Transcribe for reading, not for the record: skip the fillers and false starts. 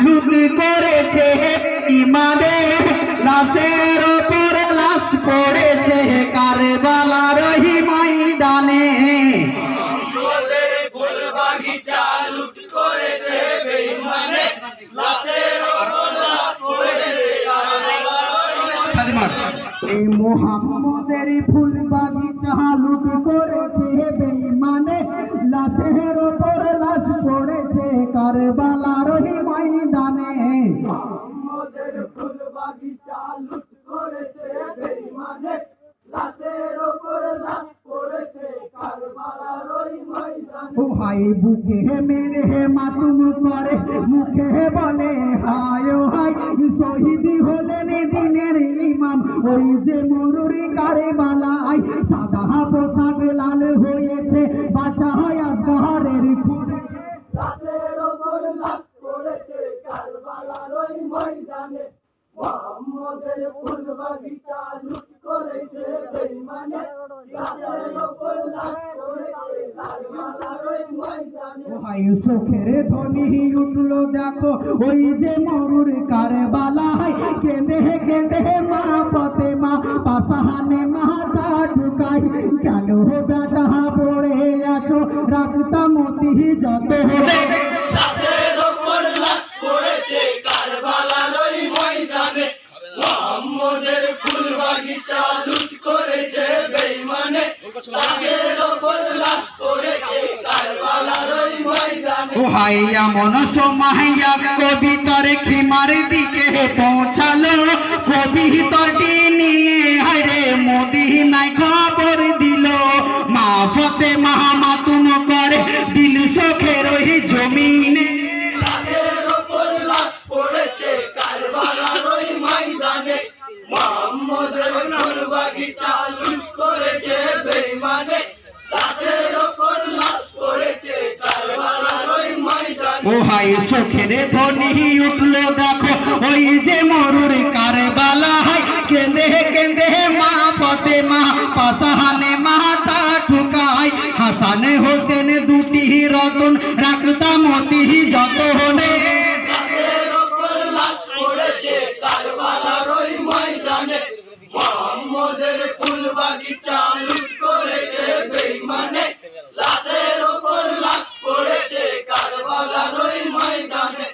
লুট করেছে ইমানে লাশের ওপর লাশ পড়েছে কারবালার ওই ময়দানে মোহাম্মদের ফুল বাগিচা লুট করেছে বেঈমানে লাশের ওপর লাশ পড়েছে কারবালার এই মোহাম্মদের ফুল বাগিচা লুট করেছে বেঈমানে লাশের ওপর লাশ পড়েছে কারবালার ওই ময়দানে মোহাম্মদের ফুল বাগিচা লুট করেছে বেঈমানে লাশের ওপর লাশ পড়েছে কারবালার ওই ময়দানে ও হাই বুকে মেরে মাতুম করে মুখে বলে হায় ও হাই শহীদ হলেন দিনের ইমাম ওই যে মরুরি কারবালায় সাদা পোশাক লাল হয়েছে বাঁচা হয় আসগরের খুঁড়ে লাশের ওপর লাশ পড়েছে কারবালার ওই ময়দানে মোহাম্মদের ফুল বাগিচা লুট করেছে বেঈমানে লাশের ওপর লাশ পড়েছে কারবালার ওই ময়দানে ভাই চোখের ধ্বনি উঠলো দেখো ওই যে মরুর কারবালায় কেঁদে কেঁদে মা ফাতেমা পাশাহানে মাথা ঢুকাই কেন বেটা পড়ে আছো রাখতা মতি যত লাশের ওপর লাশ পড়েছে কারবালার ওই ময়দানে মোহাম্মদের ফুল বাগিচা লুট করেছে বেঈমানে লাশের ওপর লাশ পড়েছে কারবালার ওই ময়দানে ও হাইয়া মন সোমাইয়া কবিতর খিমার দিকে পৌঁছালো কবিতরটি নিয়ে হায়রে মদিনায় খবর দিল মা ফাতেমা মাতুম করে দিল শোকের ওই জমিনে লাশের ওপর লাশ পড়েছে কারবালার ওই ময়দানে মোহাম্মদের ফুল বাগিচা লুট করেছে বেঈমানে লাশের ওপর লাশ পড়েছে কারবালার ওই ময়দানে ও হাই শোকের ধ্বনি উঠলো দেখো ওই যে মরুর কারবালায় কেঁদে কেঁদে মা ফাতেমা পাশাহানে মাথা ঠুকায় হাসান হোসেন দুটি রতন রাখতাম মতি যত হনে লাশের ওপর লাশ পড়েছে কারবালার ওই ময়দানে মোহাম্মদের ফুল বাগিচা লুট করেছে বেঈমানে লাশের ওপর লাশ পড়েছে কারবালার ওই ময়দানে